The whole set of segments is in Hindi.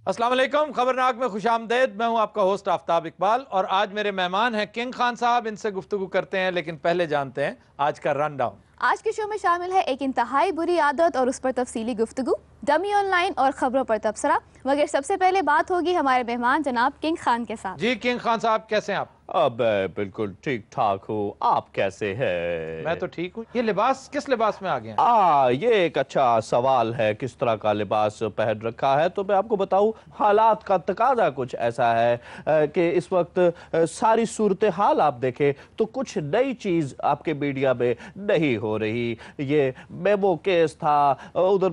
अस्सलाम वालेकुम, खबरनाक में खुशामदेद। मैं हूं आपका होस्ट आफ्ताब इकबाल और आज मेरे मेहमान हैं किंग खान साहब। इनसे गुफ्तगू करते हैं, लेकिन पहले जानते हैं आज का रन डाउन। आज के शो में शामिल है एक इंतहाई बुरी आदत और उस पर तफसीली गुफ्तगू, डमी ऑनलाइन और खबरों पर तबसरा। मगर सबसे पहले बात होगी हमारे मेहमान जनाब किंग खान के साथ। जी किंग खान साहब, कैसे हैं आप? अब बिल्कुल ठीक ठाक हूँ, आप कैसे हैं? मैं तो ठीक हूँ। ये लिबास किस लिबास में आ गए हैं? ये एक अच्छा सवाल है, किस तरह का लिबास पहन रखा है। तो मैं आपको बताऊं, हालात का तकाजा कुछ ऐसा है कि इस वक्त सारी सूरत हाल आप देखें तो कुछ नई चीज आपके मीडिया में नहीं हो रही। ये मेमो केस था, उधर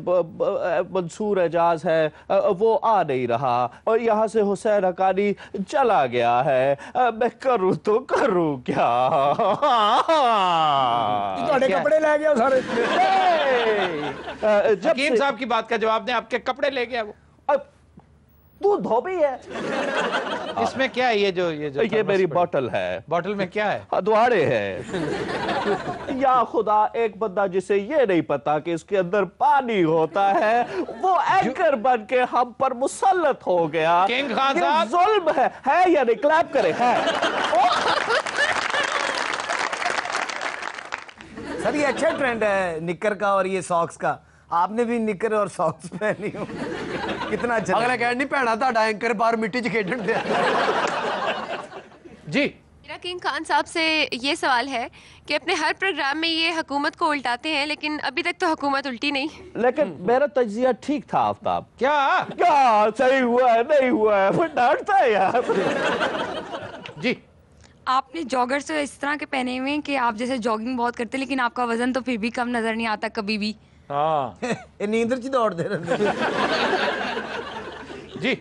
मंसूर एजाज है, वो आ नहीं रहा, और यहाँ से हुसैन हकानी चला गया है। मैं करूं तो करूं क्या? ਤੁਹਾਡੇ कपड़े ले गया सारे। हकीम साहब की बात का जवाब दें, आपके कपड़े ले गया वो? तू धोबी है। इसमें क्या है? ये मेरी बोतल है। बोतल में क्या है? हदवाड़े है। या खुदा, एक बंदा जिसे ये नहीं पता कि इसके अंदर पानी होता है, वो एंकर बन के हम पर मुसल्लत हो गया। किंग खान साहब, जुल्म है या नहीं? क्लैप करे है। सर ये अच्छा ट्रेंड है निकर का और ये सॉक्स का। आपने भी निकर और सॉक्स पहनी हो, कितना अच्छा। अगला कह नहीं भैना ताड़ा एंकर बाहर मिट्टी च खेडन दिया। जी मेरा किंग खान साहब से ये सवाल है कि अपने हर प्रोग्राम में ये हुकूमत को उल्टाते हैं, लेकिन अभी तक तो हुकूमत उल्टी नहीं। लेकिन मेरा तजिया ठीक था आफ्ताब। क्या सही हुआ है नहीं हुआ है, वो डांटता है यार। जी, आपने जॉगर्स तो इस तरह के पहने हुए हैं कि आप जैसे जॉगिंग बहुत करते हैं, लेकिन आपका वजन तो फिर भी कम नजर नहीं आता कभी भी। हाँ नींद च दौड़ते रहते। जी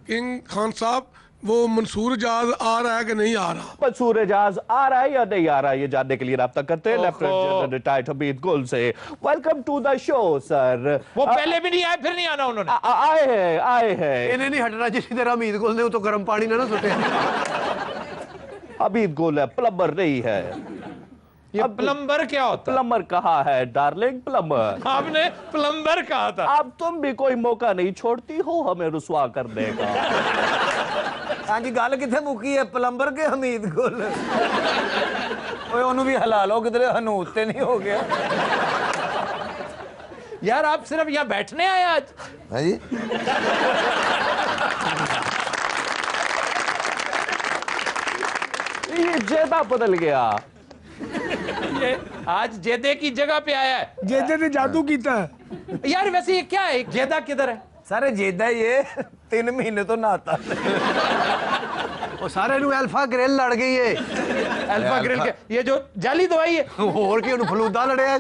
किंग खान साहब, वो मंसूर एजाज आ रहा है कि नहीं आ रहा? मंसूर एजाज आ रहा है या नहीं आ रहा है, ये जानने के लिए राब्ता करते हैं lieutenant general retired Hamid Gul से। Welcome to the show sir. वो पहले भी नहीं आए, फिर नहीं आना उन्होंने? आए हैं। इन्हें नहीं हटना जिस तरह हमीद गुल ने तो गर्म पानी ना सुटे। हमीद गुल है, प्लम्बर नहीं है। ये प्लम्बर क्या होता है? प्लम्बर कहा है डार्लिंग, प्लम्बर। आपने प्लम्बर कहा था। अब तुम भी कोई मौका नहीं छोड़ती हो हमें रुसवा करने का। हाँ जी, गल किथे मुकी है, प्लम्बर के हमीद गुल? ओए ओनू भी हला लो किधरे, हनूत ते नहीं हो गया? यार आप सिर्फ यहाँ बैठने आए आज? हाँ जी, ये जेदा बदल गया। ये आज जेदे की जगह पे आया है। जेदे ने जादू कीता है। यार वैसे ये क्या है, जेदा किधर है? सारे जेदा ये 3 महीने तो नहाता। वो सारे नु अल्फा ग्रिल लड़ गई है। अल्फा ग्रिल के ये जो जाली दवाई है। और की फलूदा लड़िया।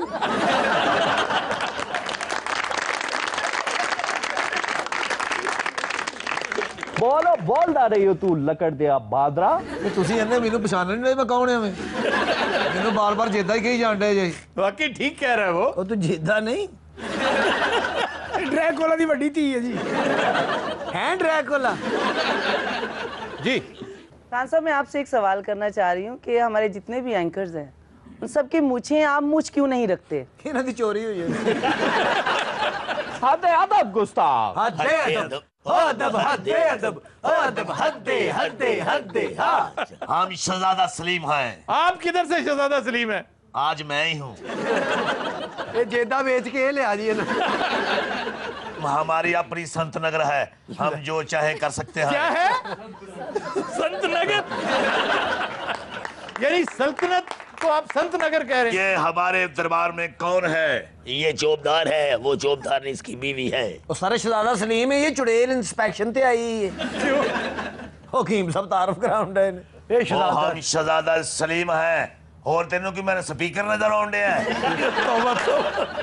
बोलो बोलदा रही हो तू लकड़ दिया बादरा। ਤੁਸੀਂ ਇਹਨੇ ਮੈਨੂੰ ਪਛਾਣਨ ਨਹੀਂ ਮੈਂ ਕੌਣ ਐਵੇਂ? ਮੈਨੂੰ ਬਾਰ-ਬਾਰ ਜੇਦਾ ਹੀ ਕਹੀ ਜਾਂਦੇ ਜੀ। वाकई ठीक कह रहा है वो। ਉਹ ਤੂੰ ਜੇਦਾ ਨਹੀਂ, ਡਰੈਕੋਲਾ ਦੀ ਵੱਡੀ ਧੀ ਹੈ ਜੀ। ਹੈ ਡਰੈਕੋਲਾ। जी खान साहब, मैं आपसे एक सवाल करना चाह रही हूँ कि हमारे जितने भी एंकर्स हैं उन सबकी मूछें आप मूछ क्यों नहीं रखते? ਇਹਨਾਂ ਦੀ ਚੋਰੀ ਹੋਈ ਹੈ। हद अदब गुस्ताव। हद अदब, अदब, हद अदब, अदब, हद हाँ। हम शहजादा सलीम हैं। आप किधर से शहजादा सलीम है? आज मैं ही हूँ। ये जेदा बेच के ये ले आ जी ना। हमारी अपनी संत नगर है, हम जो चाहे कर सकते हैं। क्या है? संत नगर? यानी सल्तनत को आप संत नगर कह रहे हैं? ये हमारे दरबार में कौन है? ये जोबदार है, वो जोबदार नहीं इसकी बीवी है। ਉਹ ਸਾਰੇ ਸ਼ਹਜ਼ਾਦਾ ਸਲੀਮ ਹੈ, ਇਹ ਚੁੜੇਲ इंस्पेक्शन ਤੇ आई है। क्यों? ਹਕੀਮ ਸਾਹਿਬ ਤਾਰਫ ਕਰਾਉਣ ਡਏ ਨੇ। ਇਹ वो ਸ਼ਹਜ਼ਾਦਾ हम शहजादा सलीम हैं। और तेनों की मैंने स्पीकर नजर आउंडे हैं।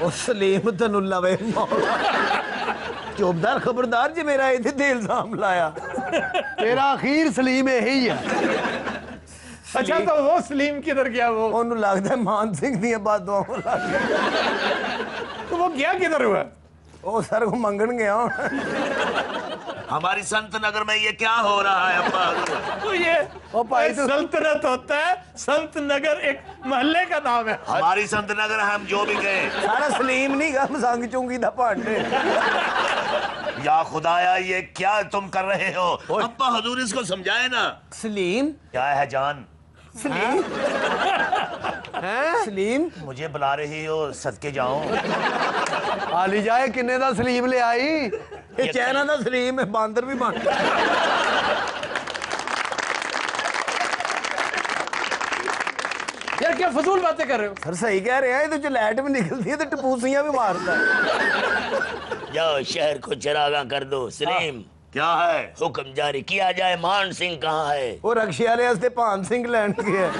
ਉਹ ਸਲੀਮ ਤੈਨੂੰ ਲਵੇ ਮੌਲਾ। ਚੌਬਦਾਰ ਖਬਰਦਾਰ ਜੇ ਮੇਰਾ ਇਹਦੇ ਤੇ ਇਲਜ਼ਾਮ ਲਾਇਆ। तेरा अखीर सलीम यही है। अच्छा तो वो सलीम किधर गया? वो ਉਹਨੂੰ ਲੱਗਦਾ ਮਾਨ ਸਿੰਘ ਦੀਆਂ ਬਾਦੂਆਂ ਲੱਗ ਗਈਆਂ। तो वो गया किधर हुआ? ਉਹ ਸਰ ਕੋ ਮੰਗਣ ਗਿਆ ਹੁਣ। हमारी संत नगर में ये क्या हो रहा है अब्बा? तो ये भाई तो- सल्तनत होता है, संत नगर एक महल्ले का नाम है। हमारी संत नगर हम जो भी गए। ਸਾਰਾ ਸਲੀਮ ਨਹੀਂ ਗਾ ਮਸੰਗ ਚੁੰਗੀ ਦਾ ਭਾਂਡੇ। या खुदाया ये क्या तुम कर रहे हो? अब्बा हजूर इसको समझाए ना। सलीम क्या है जान? सलीम सलीम मुझे बुला रही हो, सदके जाऊं। आली जाए किन्ने दा सलीम ले आई। ये चाइना दा सलीम है, बांदर भी बन। यार क्या फजूल बातें कर रहे हो? सर सही कह रहे हैं, ये तो जो लाइट भी निकलती है तो टपूसियां भी मारता है। जाओ शहर को चरागा कर दो। सलीम क्या है? हुक्म जारी किया जाए। मान सिंह कहाँ है? वो रक्शे वाले वास्ते भान सिंह लैंड गया।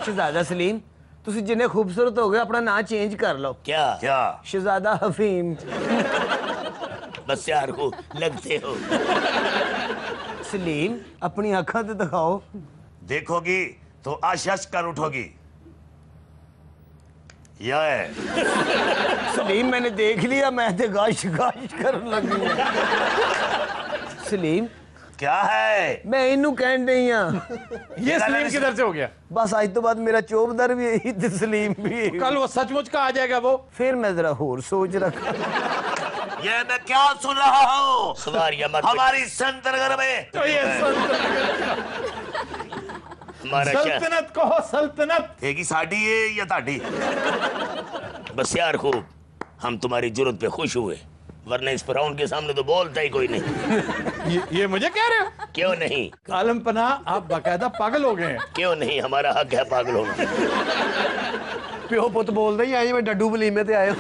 शहजादा सलीम तुसी जिन्ने खूबसूरत हो गए अपना नाम चेंज कर लो। क्या क्या? शहजादा हफीम। बस यार को लगते हो। सलीम अपनी आंखों से दिखाओ। देखोगी तो आश कर उठोगी। यह है। सलीम मैंने देख लिया, मैं तो गाश गाश करने लगी। सलीम क्या है? मैं इनू कह रही हाँ। ये सलीम किधर से हो गया? बस आज तो बाद मेरा चौबदर भी यही ते सलीम भी। कल वो सचमुच का आ जाएगा वो। फिर मैं जरा होर सोच रखा। ये मैं क्या सुन रहा हूँ? सवारियां मत हमारी संतनगर में तो ये हमारा सल्तनत कहो सल्तनत। एक ही साड़ी है या ताड़ी? बस यार खूब हम तुम्हारी जरूरत पे खुश हुए, वरना इस फिरौन के सामने तो बोलता ही कोई नहीं। ये मुझे कह रहे हो? क्यों नहीं? आलम पनाह आप बाकायदा पागल हो गए हैं। क्यों नहीं, हमारा हक है पागल होना। प्यो पुत बोल रही आई मैं डड्डू बलीमे ते आए।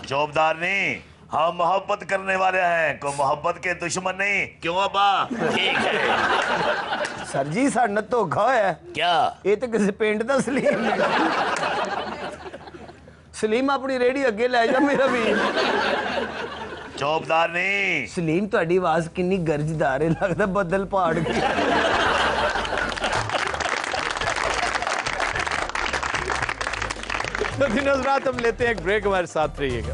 चौबदार नहीं, हम मोहब्बत करने वाले हैं, को मोहब्बत के दुश्मन नहीं। क्यों अब्बा? ठीक है सर जी साडा धोखा है। क्या? ये तो किसी पिंड दा सलीम है। सलीम अपनी रेडी अगे ले जा मेरा भी। चौबदार नहीं। सलीम तुहाडी आवाज कितनी गर्जदार है, लगता बदल पहाड़ की। तो दिनों रात हम लेते हैं एक ब्रेक, हमारे साथ रहिएगा।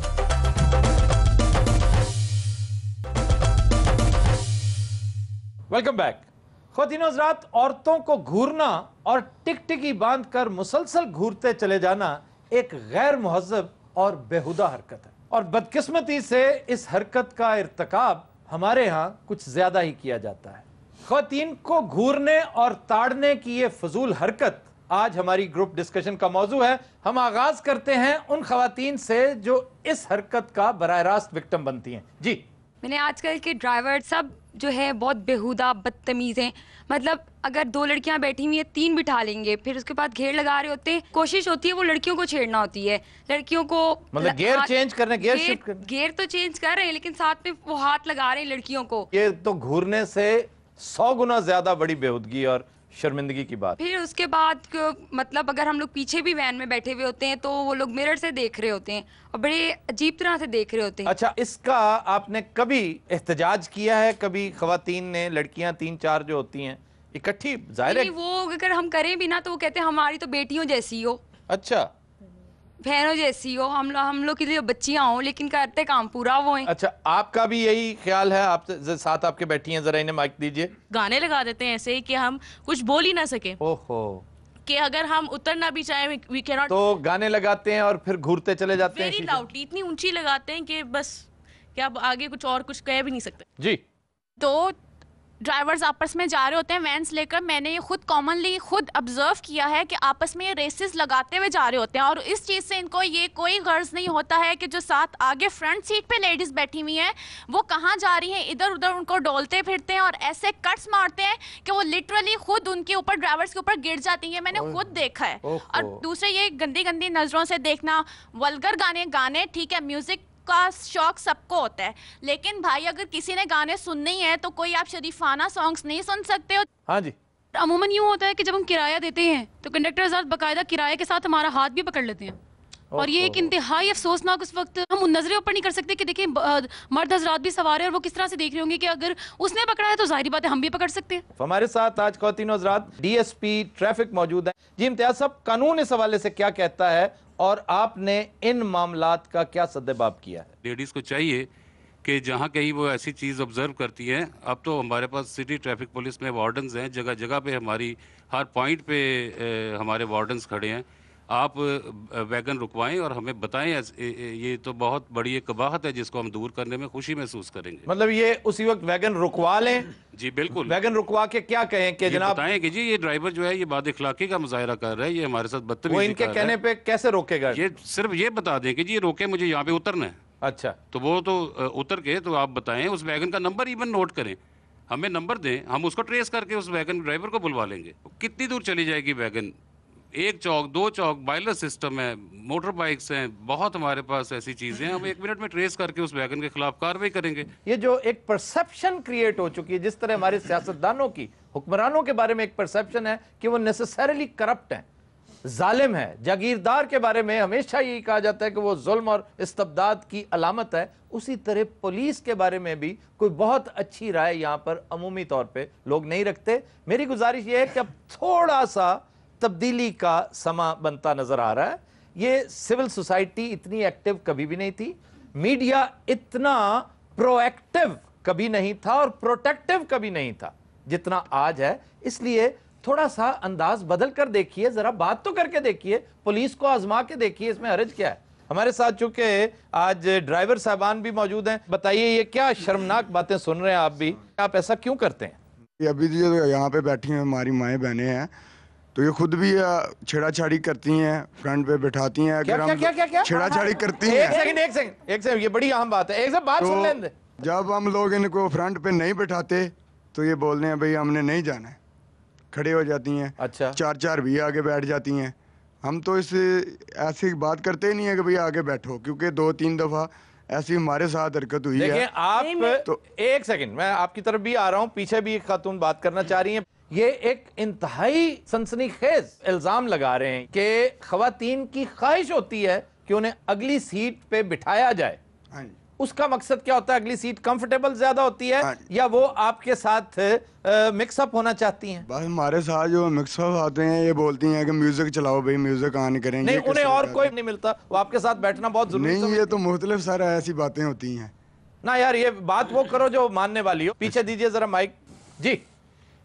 Welcome back. ख़वातीनो हज़रात, औरतों को घूरना और टिकटिकी बांधकर मुसलसल घूरते चले जाना एक गैर मुहज़्ज़ब और बेहुदा हरकत है, और बदकिस्मती से इस हरकत का इर्तिकाब हमारे यहाँ कुछ ज्यादा ही किया जाता है। ख़वातीन को घूरने और ताड़ने की ये फजूल हरकत आज हमारी ग्रुप डिस्कशन का मौजू है। हम आगाज करते हैं उन ख़वातीन से जो इस हरकत का बराह रास्त विक्टिम बनती हैं। जी, मैंने आजकल के ड्राइवर सब जो है बहुत बेहुदा बदतमीज हैं। मतलब अगर 2 लड़कियां बैठी हुई हैं 3 बिठा लेंगे, फिर उसके बाद घेर लगा रहे होते हैं। कोशिश होती है वो लड़कियों को छेड़ना होती है, लड़कियों को मतलब गेयर चेंज करने, गेयर शिफ्ट करने। गेयर तो चेंज कर रहे हैं लेकिन साथ में वो हाथ लगा रहे हैं लड़कियों को। ये तो घूरने से 100 गुना ज्यादा बड़ी बेहुदगी और शर्मिंदगी की बात। फिर उसके बाद मतलब अगर हम लोग पीछे भी वैन में बैठे हुए होते हैं तो वो लोग मिरर से देख रहे होते हैं और बड़े अजीब तरह से देख रहे होते हैं। अच्छा, इसका आपने कभी एहतजाज किया है? कभी ख़वातीन ने, लड़कियां 3-4 जो होती हैं इकट्ठी, जाहिर है वो अगर हम करें भी ना तो वो कहते हैं हमारी तो बेटियों जैसी हो, अच्छा बहनों जैसी हो, हम लोग के लिए बच्चियां हो, लेकिन करते काम पूरा वो हैं। अच्छा, आपका भी यही ख्याल है? आप साथ आपके बैठी हैं, जरा इन्हें माइक दीजिए। गाने लगा देते हैं ऐसे कि हम कुछ बोल ही ना सके, ओहो, कि अगर हम उतरना भी चाहें वी कैन नॉट। तो गाने लगाते हैं और फिर घूरते चले जाते हैं वेरी लाउडली, इतनी ऊंची लगाते हैं कि बस कि आप आगे कुछ और कुछ कह भी नहीं सकते। जी, तो ड्राइवर्स आपस में जा रहे होते हैं वैन्स लेकर। मैंने ये खुद कॉमनली खुद ऑब्जर्व किया है कि आपस में ये रेसेस लगाते हुए जा रहे होते हैं, और इस चीज़ से इनको ये कोई गर्ज नहीं होता है कि जो साथ आगे फ्रंट सीट पे लेडीज़ बैठी हुई हैं वो कहाँ जा रही हैं। इधर उधर उनको डोलते फिरते हैं और ऐसे कट्स मारते हैं कि वो लिटरली खुद उनके ऊपर, ड्राइवर्स के ऊपर गिर जाती हैं। मैंने खुद देखा है। और दूसरे ये गंदी गंदी नज़रों से देखना, वल्गर गाने, ठीक है म्यूज़िक का शौक सबको होता है, लेकिन भाई अगर किसी ने गाने सुनने ही है तो कोई आप शरीफाना सॉन्ग्स नहीं सुन सकते हो। हाँ जी। अमूमन यूँ होता है कि जब हम किराया देते हैं तो कंडक्टर हज़रात बाकायदा किराए के साथ हमारा हाथ भी पकड़ लेते हैं, और ये एक इंतहाई अफसोसनाक उस वक्त हम उन नजरें ऊपर नहीं कर सकते कि देखिए मर्द हजरात भी सवार है और वो किस तरह से देख रहे होंगे कि अगर उसने पकड़ा है तो जाहिर बात है हम भी पकड़ सकते हैं। हमारे साथ आज ख़वातीन हज़रात डीएसपी ट्रैफिक मौजूद है। जी इम्तियाज साहब, कानून इस हवाले से क्या कहता है और आपने इन मामलात का क्या सद्देबाब किया है? लेडीज़ को चाहिए कि जहाँ कहीं वो ऐसी चीज़ ऑब्जर्व करती हैं, अब तो हमारे पास सिटी ट्रैफिक पुलिस में वार्डन्स हैं, जगह जगह पे हमारी हर पॉइंट पे हमारे वार्डन्स खड़े हैं। आप वैगन रुकवाएं और हमें बताएं। ये तो बहुत बड़ी एक कबाहत है जिसको हम दूर करने में खुशी महसूस करेंगे। मतलब ये उसी वक्त वैगन रुकवा लें? जी बिल्कुल। वैगन रुकवा के क्या कहें कि जनाब बताएं कि जी ये ड्राइवर जो है ये बदअखलाकी का मुजाहरा कर रहा है, ये हमारे साथ बदतमीजी वो इनके कहने पे कैसे रोकेगा? ये सिर्फ ये बता दें कि जी ये रोके, मुझे यहाँ पे उतरना है। अच्छा, तो वो तो उतर के तो आप बताएं, उस वैगन का नंबर इवन नोट करें, हमें नंबर दें, हम उसको ट्रेस करके उस वैगन ड्राइवर को बुलवा लेंगे। कितनी दूर चली जाएगी वैगन? 1 चौक 2 चौक बाइलर सिस्टम है, मोटर बाइक्स हैं, बहुत हमारे पास ऐसी चीजें हैं, हम 1 मिनट में ट्रेस करके उस वैगन के खिलाफ कार्रवाई करेंगे। ये जो एक परसेप्शन क्रिएट हो चुकी है, जिस तरह हमारे सियासतदानों की, हुक्मरानों के बारे में एक परसेप्शन है कि वो नेसेसरीली करप्ट हैं, जालिम है। जागीरदार के बारे में हमेशा यही कहा जाता है कि वो जुल्म और इस्तबदाद की अलामत है। उसी तरह पुलिस के बारे में भी कोई बहुत अच्छी राय यहाँ पर अमूमी तौर पे लोग नहीं रखते। मेरी गुजारिश ये है कि अब थोड़ा सा तब्दीली का समा बनता नजर आ रहा है। ये सिविल सोसाइटी इतनी एक्टिव कभी भी नहीं थी, मीडिया इतना प्रोएक्टिव कभी नहीं था और प्रोटेक्टिव कभी नहीं था जितना आज है। इसलिए थोड़ा सा अंदाज बदल कर देखिए, जरा बात तो करके देखिए, पुलिस को आजमा के देखिए, इसमें हर्ज क्या है। हमारे साथ चूंकि आज ड्राइवर साहबान भी मौजूद हैं, बताइए ये क्या शर्मनाक बातें सुन रहे हैं आप भी, आप ऐसा क्यों करते हैं? अभी जो यहाँ पे बैठी हैं हमारी माएँ बहनें हैं, तो ये खुद भी छेड़ाछाड़ी करती हैं, फ्रंट पे बैठाती हैं। क्या छेड़ाछाड़ी करती हैं? एक सेकंड, ये बड़ी अहम बात है, एक बात सुन लें। जब हम लोग इनको फ्रंट पे नहीं बैठाते तो ये बोलते हैं भाई हमने नहीं जाना है, खड़े हो जाती हैं। अच्छा, 4 भी आगे बैठ जाती हैं। हम तो इस ऐसी बात करते ही नहीं है कि भाई आगे बैठो, क्योंकि 2-3 दफा ऐसी हमारे साथ हरकत हुई है। आप तो एक सेकंड, मैं आपकी तरफ भी आ रहा हूं, पीछे भी एक खातून बात करना चाह रही हैं। ये एक इंतहाई सनसनीखेज इल्जाम लगा रहे हैं कि खवातीन की ख्वाहिश होती है कि उन्हें अगली सीट पे बिठाया जाए। उसका मकसद क्या होता है? अगली सीट कंफर्टेबल ज्यादा होती है या वो आपके साथ मिक्सअप होना चाहती हैं? बस हमारे साथ जो मिक्सअप आते हैं ये बोलती हैं कि म्यूजिक चलाओ भाई, म्यूजिक ऑन करेंगे। नहीं, उन्हें और कोई नहीं मिलता, वो आपके साथ बैठना बहुत जरूरी नहीं, ये तो मुख्तलिफ सारा ऐसी बातें होती हैं ना यार। ये बात वो करो जो मानने वाली हो। पीछे दीजिए जरा माइक जी।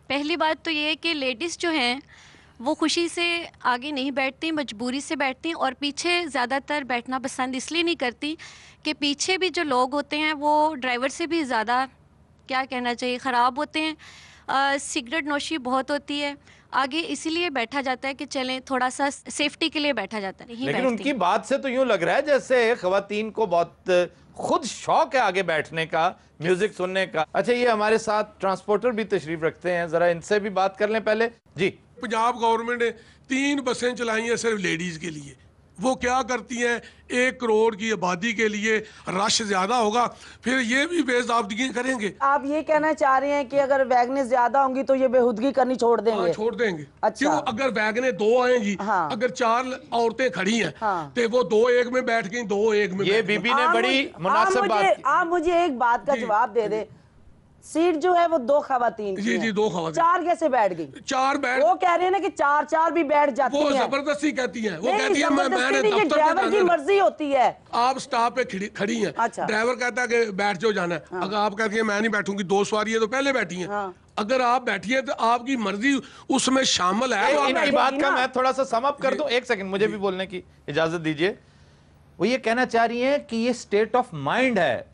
पहली बात तो ये है कि लेडीज़ जो हैं वो खुशी से आगे नहीं बैठती, मजबूरी से बैठती, और पीछे ज़्यादातर बैठना पसंद इसलिए नहीं करती कि पीछे भी जो लोग होते हैं वो ड्राइवर से भी ज़्यादा, क्या कहना चाहिए, ख़राब होते हैं। सिगरेट नोशी बहुत होती है, आगे इसीलिए बैठा जाता है कि चलें, थोड़ा सा सेफ्टी के लिए बैठा जाता है। लेकिन उनकी बात से तो यूं लग रहा है जैसे खवातीन को बहुत खुद शौक है आगे बैठने का, म्यूजिक सुनने का। अच्छा, ये हमारे साथ ट्रांसपोर्टर भी तशरीफ रखते हैं, जरा इनसे भी बात कर लें पहले जी। पंजाब गवर्नमेंट ने 3 बसें चलाई हैं सिर्फ लेडीज के लिए। वो क्या करती हैं, 1 करोड़ की आबादी के लिए रश ज्यादा होगा, फिर ये भी बेज़ाब्तगी करेंगे। आप ये कहना चाह रहे हैं कि अगर वैगनें ज्यादा होंगी तो ये बेहुदगी करनी छोड़ देंगे? हाँ, छोड़ देंगे। अच्छा, क्यों? अगर वैगनें 2 आएंगी, हाँ, अगर 4 औरतें खड़ी हैं, हाँ, तो वो 2 एक में बैठ गई, 2 एक में। ये बीबी ने बड़ी मुनासिब बात की। आप मुझे एक बात का जवाब दे दे, सीट जो है वो 2 खवातीन की जी जी 2 खवातीन। 4 कैसे बैठ गई? 4 बैठ, वो कह रहे हैं ना कि 4 भी बैठ जाती हैं। वो जबरदस्ती कहती हैं, वो कहती है मैंने ड्राइवर की मर्जी होती है। आप स्टॉप पे खड़ी हैं, अच्छा, ड्राइवर कहता है कि बैठ जाओ, जाना है। अगर आप कहती हैं मैं नहीं बैठूंगी, 2 सवारी है तो पहले बैठी हैं। अगर आप बैठिए तो आपकी मर्जी उसमें शामिल है। इनकी बात का मैं थोड़ा सा सम अप कर दूं, एक सेकंड मुझे भी बोलने की इजाजत दीजिए। वो ये कहना चाह रही हैं कि ये स्टेट ऑफ माइंड है,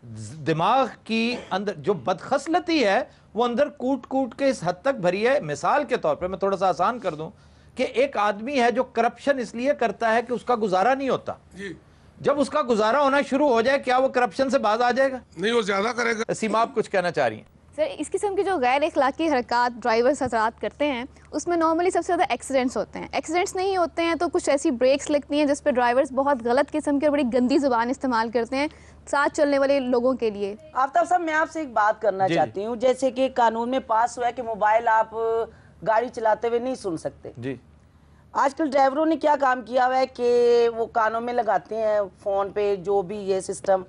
दिमाग की अंदर जो बदखसलती है वो अंदर कूट कूट के इस हद तक भरी है। मिसाल के तौर पे मैं थोड़ा सा आसान कर दूं कि एक आदमी है जो करप्शन इसलिए करता है कि उसका गुजारा नहीं होता जी। जब उसका गुजारा होना शुरू हो जाए, क्या वो करप्शन से बाज आ जाएगा? नहीं, वो ज्यादा करेगा। सीमा, आप कुछ कहना चाह रही हैं? सर, इस किस्म की जो गैर अखलाकी हरकत ड्राइवर्स हजरात करते हैं उसमें नॉर्मली सबसे ज़्यादा एक्सीडेंट्स होते हैं। एक्सीडेंट्स नहीं होते हैं तो कुछ ऐसी ब्रेक्स लगती हैं जिस पर ड्राइवर्स बहुत गलत किस्म की बड़ी गंदी ज़ुबान इस्तेमाल करते हैं साथ चलने वाले लोगों के लिए। आफ्ताब साहब, मैं आपसे एक बात करना चाहती हूँ, जैसे कि कानून में पास हुआ है कि मोबाइल आप गाड़ी चलाते हुए नहीं सुन सकते जी। आजकल ड्राइवरों ने क्या काम किया हुआ है कि वो कानों में लगाते हैं फ़ोन पे जो भी ये सिस्टम,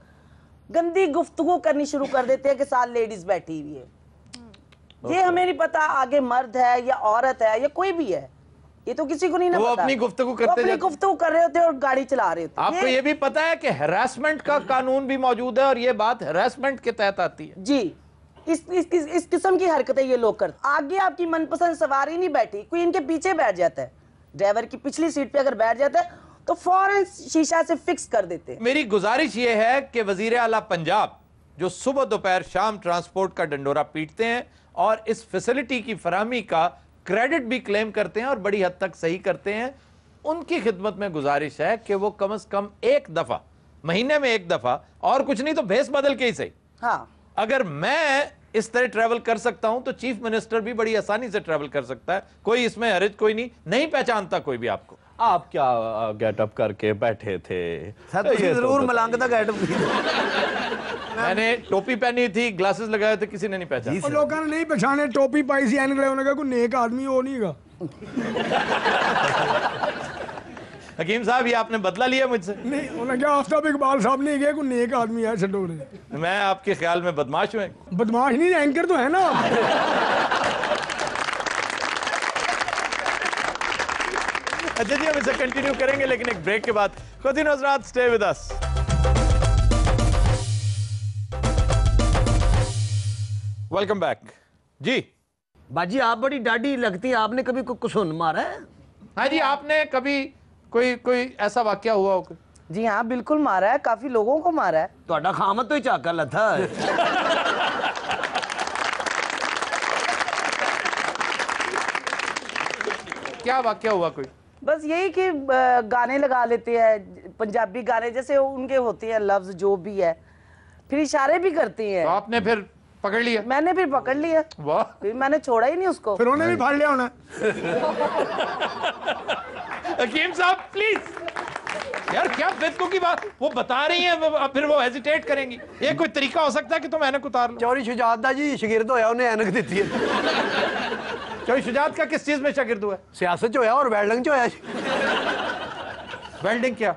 गंदी गुफ्तगू करनी शुरू कर देते हैं कि साथ लेडीज बैठी हुई है। ये हमें नहीं पता आगे मर्द है या औरत है या कोई भी है, ये तो किसी को नहीं ना वो पता। अपनी गुफ्तगू करते अपनी गुफ्तगू कर रहे होते हैं और गाड़ी चला रहे होते हैं। आपको ये भी पता है कि हैरेसमेंट का कानून भी मौजूद है और ये बात हैरेसमेंट के तहत आती है जी। इस किस्म की हरकतें ये लोग करते। आगे आपकी मनपसंद सवारी नहीं बैठी, कोई इनके पीछे बैठ जाता है, ड्राइवर की पिछली सीट पे अगर बैठ जाता है तो फौरन शीशा से फिक्स कर देते हैं। मेरी गुजारिश ये है कि वजीर आला पंजाब जो सुबह दोपहर शाम ट्रांसपोर्ट का डंडोरा पीटते हैं और इस फैसिलिटी की फराहमी का क्रेडिट भी क्लेम करते हैं और बड़ी हद तक सही करते हैं, उनकी खिदमत में गुजारिश है कि वो कम से कम एक दफा महीने में एक दफा, और कुछ नहीं तो भेस बदल के ही सही, हाँ, अगर मैं इस तरह ट्रैवल कर सकता हूं तो चीफ मिनिस्टर भी बड़ी आसानी से ट्रैवल कर सकता है। कोई इसमें हरज कोई नहीं पहचानता कोई भी आपको। आप क्या गेटअप करके बैठे थे? जरूर मलंग का गेटअप मैंने टोपी पहनी थी, ग्लासेस लगाए थे, किसी ने नहीं पहचाना। लोगों ने नहीं पहचाने, टोपी पाई सी, एनक लगाने का कोई नेक आदमी हो नहीं गा। हकीम साहब ये आपने बदला लिया मुझसे? नहीं, उन्होंने क्या आफ्ताब इकबाल साहब ने कहा कोई नेक आदमी है, छो रहे। मैं आपके ख्याल में बदमाश हूँ? बदमाश नहीं, एंकर तो है ना। अच्छा जी, हम इसे कंटिन्यू करेंगे लेकिन एक ब्रेक के बाद। खुद हज़रात, stay with us. Welcome back ji. बाजी आप बड़ी डाढ़ी लगती है, आपने कभी कोई कुसुन मारा है? हाँ जी, आपने कभी कोई ऐसा वाकया हुआ हो? जी हाँ, बिल्कुल मारा है, काफी लोगों को मारा है। तो खामत तो ही चाका लथा है। क्या वाकया हुआ कोई? बस यही कि गाने लगा लेते हैं, पंजाबी गाने जैसे उनके होते हैं लफ्ज जो भी है, फिर इशारे भी करती हैं। तो आपने फिर पकड़ लिया? मैंने फिर पकड़ लिया। वाह, फिर मैंने छोड़ा ही नहीं उसको। फिर उन्हें भी फाड़ लिया होना। हकीम साहब प्लीज यार, क्या बेतुकी की बात वो बता रही हैं, फिर वो हेजिटेट करेंगी। ये कोई तरीका हो सकता है कि तुम ऐनक उतार लो? चौरी शुजात दा जी शागिर्द होया, उन्हें ऐनक दी है। चौरी शुजात का किस चीज में शागिर्द हुआ? सियासत होया और वेल्डिंग होया। वेल्डिंग क्या?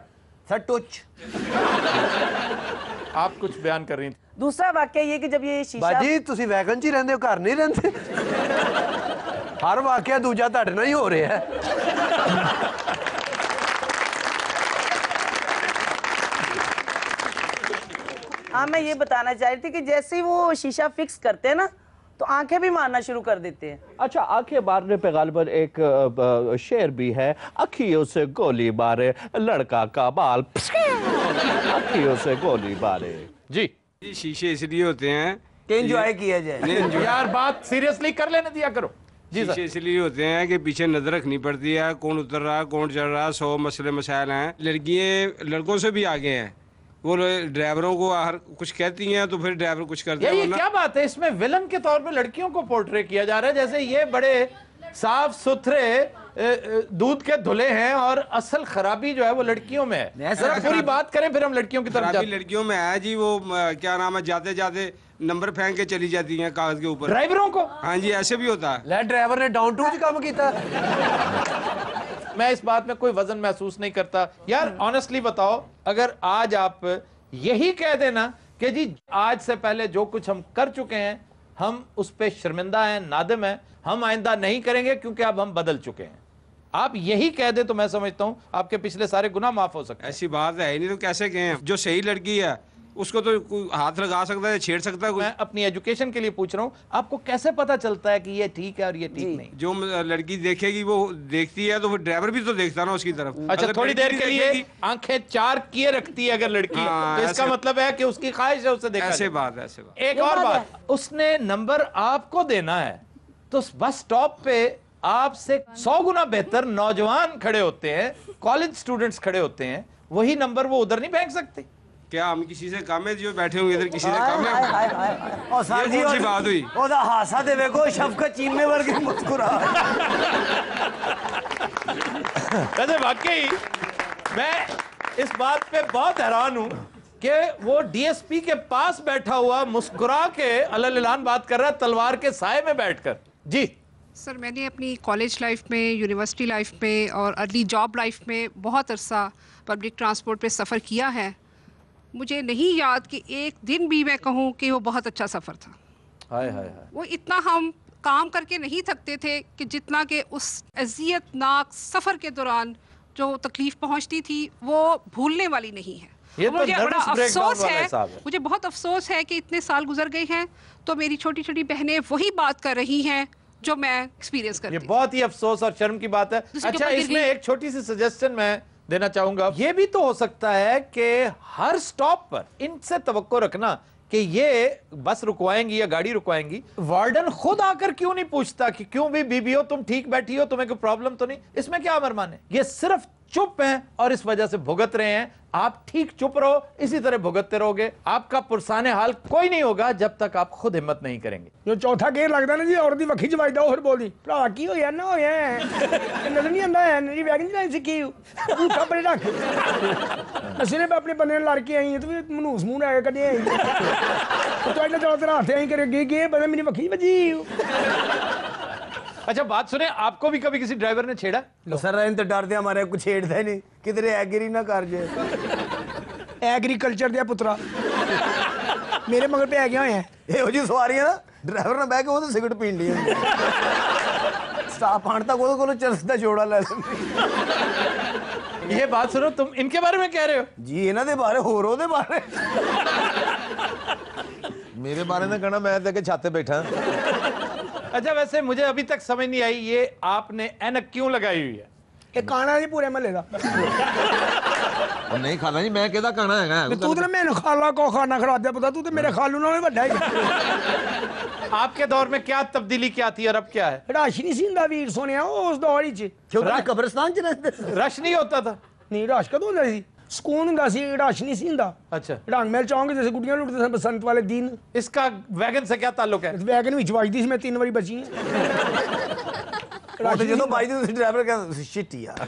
सर टुच। आप कुछ बयान कर रही थी। दूसरा वाकया ये कि जब ये शीशा बाजी तुसी वैगन च ही रहंदे हो, घर नहीं रहंदे? हर वाकया दूजा तुहाडे नाल ही हो रहा है। हाँ, मैं ये बताना चाह रही थी कि जैसे ही वो शीशा फिक्स करते हैं ना तो आंखें भी मारना शुरू कर देते हैं। अच्छा, आंखें मारने पे गालिबन एक शेर भी है, अखियों से गोली मारे लड़का का बाल, अखियों से गोली मारे। जी शीशे इसलिए होते हैं कि एंजॉय किया जाए। यार बात सीरियसली कर लेने दिया करो। शीशे इसलिए होते हैं कि पीछे नजर रखनी पड़ती है, कौन उतर रहा है कौन चढ़ रहा है, 100 मसले मसाइल हैं। लड़कियां लड़कों से भी आगे हैं, वो ड्राइवरों को हर कुछ कहती हैं तो फिर ड्राइवर कुछ करते हैं। ये क्या बात है, इसमें विलन के तौर पे लड़कियों को पोर्ट्रे किया जा रहा है जैसे ये बड़े साफ सुथरे दूध के धुले हैं और असल खराबी जो है वो लड़कियों में है। जरा पूरी बात करें फिर हम लड़कियों की तरफ जाते हैं। लड़कियों में है जी, वो क्या नाम है, जाते जाते नंबर फेंक के चली जाती हैं कागज के ऊपर। ड्राइवरों को? हाँ जी, ऐसे भी होता है। ड्राइवर ने डाउन टू काम किया। मैं इस बात में कोई वजन महसूस नहीं करता यार। ऑनेस्टली बताओ, अगर आज आप यही कह देना कि जी आज से पहले जो कुछ हम कर चुके हैं हम उस पे शर्मिंदा हैं, नादिम हैं, हम आइंदा नहीं करेंगे क्योंकि अब हम बदल चुके हैं, आप यही कह दे तो मैं समझता हूं आपके पिछले सारे गुनाह माफ हो सकते हैं। ऐसी बात है ही नहीं, तो कैसे कहें? जो सही लड़की है उसको तो कोई हाथ लगा सकता है, छेड़ सकता है। मैं अपनी एजुकेशन के लिए पूछ रहा हूँ, आपको कैसे पता चलता है कि ये ठीक है और ये ठीक नहीं? जो लड़की देखेगी वो देखती है तो फिर ड्राइवर भी तो देखता ना उसकी तरफ। अच्छा, थोड़ी देर के लिए आंखें चार किए रखती है अगर लड़की, तो इसका मतलब है कि उसकी ख्वाहिश है उसे देखना। ऐसे बात है, ऐसे बात। एक और बात, उसने नंबर आपको देना है तो बस स्टॉप पे आपसे 100 गुना बेहतर नौजवान खड़े होते हैं, कॉलेज स्टूडेंट्स खड़े होते हैं, वही नंबर वो उधर नहीं फेंक सकते। क्या हम किसी से कम है जो बैठे होंगे इधर, किसी से कम है? और सर जी कौन सी बात हुई? ओदा हासा दे देखो, शफकत चीमे वर्गी मुस्कुरा। वैसे वाकई मैं इस बात पे बहुत हैरान हूं कि वो डीएसपी के पास बैठा हुआ मुस्कुरा के अलग बात कर रहा है तलवार के साए में बैठकर। जी सर, मैंने अपनी कॉलेज लाइफ में, यूनिवर्सिटी लाइफ में और अर्ली जॉब लाइफ में बहुत अरसा पब्लिक ट्रांसपोर्ट पे सफ़र किया है। मुझे नहीं याद कि एक दिन भी मैं कहूँ कि वो बहुत अच्छा सफ़र था। हाय हाय हाय। वो इतना हम काम करके नहीं थकते थे कि जितना कि उस अज़ियतनाक सफ़र के दौरान जो तकलीफ़ पहुँचती थी वो भूलने वाली नहीं है। ये तो मुझे बड़ा अफसोस है, मुझे बहुत अफसोस है कि इतने साल गुजर गए हैं तो मेरी छोटी छोटी बहनें वही बात कर रही हैं जो मैं एक्सपीरियंस करती ये हूँ। बहुत ही अफसोस और शर्म की बात है। दूसरे के अच्छा, ऊपर गिर इसमें गई। एक छोटी सी सजेशन मैं देना चाहूंगा। ये भी तो हो सकता है कि हर स्टॉप पर इनसे तवक्को रखना कि ये बस रुकवाएंगी या गाड़ी रुकवाएंगी, वार्डन खुद आकर क्यों नहीं पूछता कि क्यों भी बीबी हो, तुम ठीक बैठी हो, तुम्हें कोई प्रॉब्लम तो नहीं? इसमें क्या अमरमान है? ये सिर्फ चुप हैं और इस वजह से भुगत रहे हैं। आप ठीक चुप रहो, इसी तरह भुगतते रहोगे। आपका पुरसाने हाल कोई नहीं होगा जब तक आप खुद हिम्मत नहीं करेंगे। जो चौथा गेर लगता ना जी, औरत दी वक्खी च वजदा, ਉਹ ਫਿਰ ਬੋਲਦੀ ਭਰਾ ਕੀ ਹੋਇਆ ਨਾ ਹੋਇਆ ਨਜ਼ਰ ਨਹੀਂ ਆਉਂਦਾ ਹੈ ਮੇਰੀ ਵੈਗਨ ਚਲਾਈ ਸਿੱਖੀ ਝੂਠਾ ਪਰੇ ਰੱਖ ਅਸੀਂ ਨੇ ਆਪਣੇ ਬੰਦੇ ਨਾਲ ਲੜ ਕੇ ਆਈ ਤੇ ਮਨੂਸ ਮੂੰਹ ਲੈ ਕੇ ਕੱਢੇ ਆਈ तो इतना चलो तेरा हाथ आई करे गे बता मेरी वक्खी बजी। अच्छा बात सुने, आपको भी कभी किसी ड्राइवर ने छेड़ा? सर इन तो डरते हमारे कुछ छेड़ता ही नहीं, किधरे एग्री ना कर जाए। एग्रीकल्चर दिया पुत्रा मेरे मगर पे आ गया है ਇਹੋ ਜੀ ਸਵਾਰੀਆਂ ਨਾ ਡਰਾਈਵਰ ਨਾਲ ਬਹਿ ਕੇ ਉਹ ਤਾਂ ਸਿਗਰਟ ਪੀਣ ਲਈ ਸਟਾਪ ਆਣ ਤੱਕ ਉਹਦੇ ਕੋਲੋਂ ਚਰਸ ਦਾ ਜੋੜਾ ਲੈ ये बात सुनो, तुम इनके बारे में कह रहे हो? जी ਇਹਨਾਂ ਦੇ ਬਾਰੇ ਹੋਰ ਉਹਦੇ ਬਾਰੇ मेरे बारे में कहना मैं तो छाते बैठा। अच्छा वैसे मुझे अभी तक समझ नहीं आई, ये आपने ऐनक क्यों लगाई हुई है? ये काना जी पूरे महल्ले का और नहीं खाना जी, मैं कहता खाना है तू तो मैंने खाला को खाना खिला दिया, पता तू तो मेरे खालू नाल वड्डा है। आपके दौर में क्या तब्दीली क्या थी और अब क्या है? रश नहीं सींदा वीर सोनिया उस दौर च कब्रिस्तान च रहते रश नहीं होता था? नहीं रश कदों होंदा सी, सुकून हुंदा सी, रश नहीं सींदा। अच्छा रंग महल चौंक जैसे गुड्डियां लुटदे सन बसंत वाले दिन। इसका वैगन से क्या ताल्लुक है? वैगन विच वजदी सी, मैं 3 बारी बची हां। ਜਦੋਂ ਬਾਈ ਦੀ ਡਰਾਈਵਰ ਕਹਿੰਦਾ ਸ਼ਿਟ यार।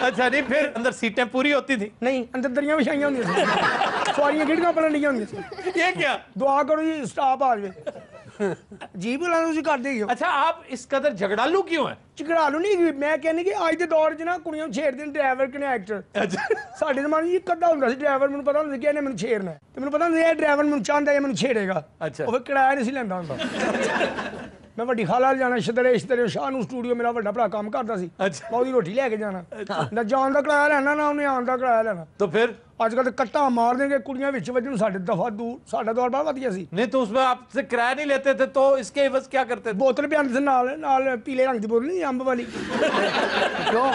अच्छा नहीं, फिर अंदर सीटें पूरी होती थी? नहीं, अंदर दरियां बिछाइयां होंदियां सी, सवारियां गिड़ियां पलन लीਆਂ होंदियां सी। ये क्या? दुआ करो जी स्टाफ आ जाए जी बुला तुम कर देगी। अच्छा आप इस कदर झगड़ालू क्यों है? झगड़ालू नहीं, मैं कहने कि अज के दौर च ना कुड़ियां छेड़ते हैं ड्राइवर कने एक्टर। साडे जमाने च कद्दा हुंदा सी ड्राइवर, मैनूं पता हुंदा सी कि इहने मैनूं छेड़ना है ते मैनूं पता हुंदा सी ड्राइवर मैनूं चाहंदा है मैनूं छेड़ेगा। अच्छा ਉਹ ਫਿਰ ਕਿਰਾਇਆ ਨਹੀਂ ਸੀ ਲੈਂਦਾ ਹੁੰਦਾ। मैं ਵੱਡੀ ਖਾਲਾ ਜਾਣਾ ਸ਼ਦਰੇ ਸ਼ਾਹ ਨੂੰ ਸਟੂਡੀਓ, ਮੇਰਾ ਵੱਡਾ ਭਰਾ ਕੰਮ ਕਰਦਾ ਸੀ, ਮੈਂ ਉਹਦੀ ਰੋਟੀ ਲੈ ਕੇ ਜਾਣਾ, ਨਾ ਜਾਣ ਦਾ ਕਿਰਾਇਆ ਲੈਣਾ ਨਾ ਉਹਨੇ ਆਉਣ ਦਾ ਕਿਰਾਇਆ ਲੈਣਾ। तो फिर ਅੱਜ ਕੱਲ੍ਹ ਕੱਟਾ ਮਾਰ ਦੇंगे ਕੁੜੀਆਂ ਵਿੱਚ ਵੱਜਣ, ਸਾਡੇ ਦਫਾ ਦੂਰ, ਸਾਡਾ ਦੌਰ ਬਹੁਤ ਵਧੀਆ ਸੀ। नहीं तो उसमें आपसे किराया नहीं लेते थे तो इसके एवज क्या करते थे? बोतल भी आंदे थे नाल पीले रंग की बोतल नहीं अंब वाली। क्यों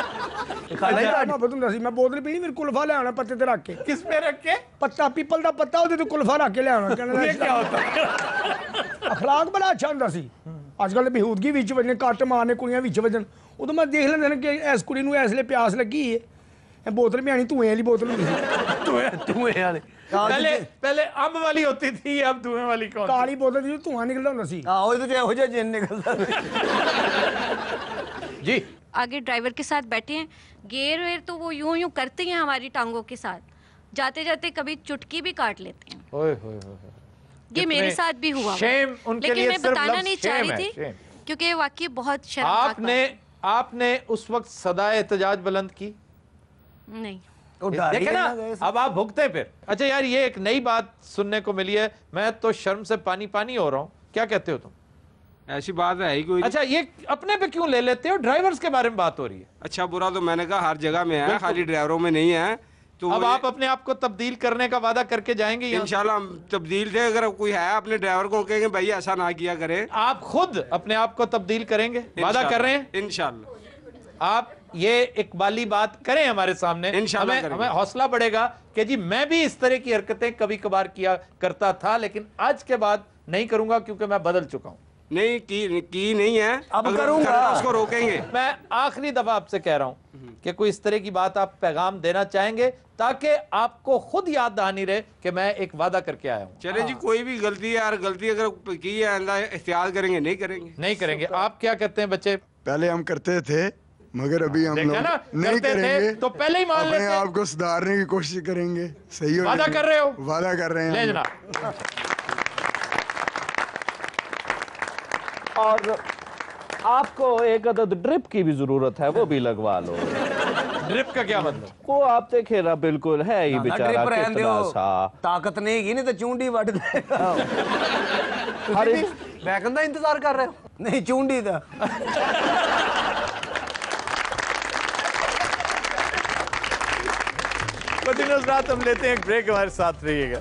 मोहब्बत हुंदा सी, मैं बोतल पीनी फिर कुल्फा ले आना पत्ते ते रख के। किस पे रख के? पत्ता पीपल का पत्ता ओदे ते कुल्फा रख के ले आना। कहना ये क्या होता है? अखलाक बड़ा अच्छा हुंदा सी। अजकल बेहूदगी विच वजने, कट मारने कुड़ियां विच वजन, उदों मैं देख लेंदे कि इस कुड़ी नूं इसले प्यास लगी है, बोतल भी आनी धुएं वाली बोतल हुंदी सी। ਧੂਏ ਵਾਲੇ पहले अम्ब वाली होती थी, अब धुएं वाली कौन? काली बोतल दी धुआं निकलदा हुंदा सी। हां ਉਹਦੇ ਤੇ ਇਹੋ ਜਿਹਾ ਜਿੰਨ ਨਿਕਲਦਾ जी। आगे ड्राइवर के साथ बैठे हैं, गेयर वेयर तो वो यूं यूं करते हैं हमारी टांगों के साथ, जाते जाते कभी चुटकी भी काट लेते हैं। ओए होए होए, ये मेरे साथ भी हुआ, शेम उनके लेकिन लिए मैं सिर्फ बताना लफ्ज़ नहीं चाह रही शेम थी है, क्योंकि वाकई बहुत शर्मनाक आपने उस वक्त सदाए एहतजाज बुलंद की? बात। नहीं देखे ना, अब आप भुगते फिर। अच्छा यार, ये एक नई बात सुनने को मिली है, मैं तो शर्म से पानी पानी हो रहा हूँ। क्या कहते हो तुम? ऐसी बात है ही कोई। अच्छा ये अपने पे क्यों ले लेते हो? ड्राइवर्स के बारे में बात हो रही है। अच्छा बुरा तो मैंने कहा हर जगह में है, खाली ड्राइवरों में नहीं है। तो अब आप अपने आप को तब्दील करने का वादा करके जाएंगे? इंशाल्लाह हम तब्दील थे, अगर कोई है अपने ड्राइवर को कहेंगे भाई ऐसा ना किया करें। आप खुद अपने आप को तब्दील करेंगे? वादा कर रहे हैं? इंशाल्लाह आप ये इकबाली बात करें हमारे सामने, हमें हौसला बढ़ेगा कि जी मैं भी इस तरह की हरकतें कभी कभार किया करता था, लेकिन आज के बाद नहीं करूंगा क्योंकि मैं बदल चुका हूं। नहीं की नहीं है, अब करूंगा, उसको रोकेंगे। मैं आखिरी दफा आपसे कह रहा हूं कि कोई इस तरह की बात आप पैगाम देना चाहेंगे ताकि आपको खुद याद दहानी रहे कि मैं एक वादा करके आया हूं। चले जी, कोई भी गलती है यार, गलती अगर की है एहतियात करेंगे, नहीं करेंगे। नहीं करेंगे। आप क्या कहते हैं बच्चे? पहले हम करते थे मगर अभी हम लोग नहीं करेंगे, तो पहले ही मान लेते हैं। आपको सुधारने की कोशिश करेंगे। सही हो? वादा कर रहे हो? वादा कर रहे हैं। ले जनाब। और आपको एक अदद ड्रिप की भी जरूरत है, वो भी लगवा लो। ड्रिप का क्या मतलब? वो आप देखे ना, बिल्कुल है ही बेचारा कितना सा ताकत नहीं की, नहीं तो चूंडी वट देगा। वैगन का इंतजार कर रहे हो? नहीं चूंडी का। हम लेते हैं एक ब्रेक, हमारे साथ रहिएगा।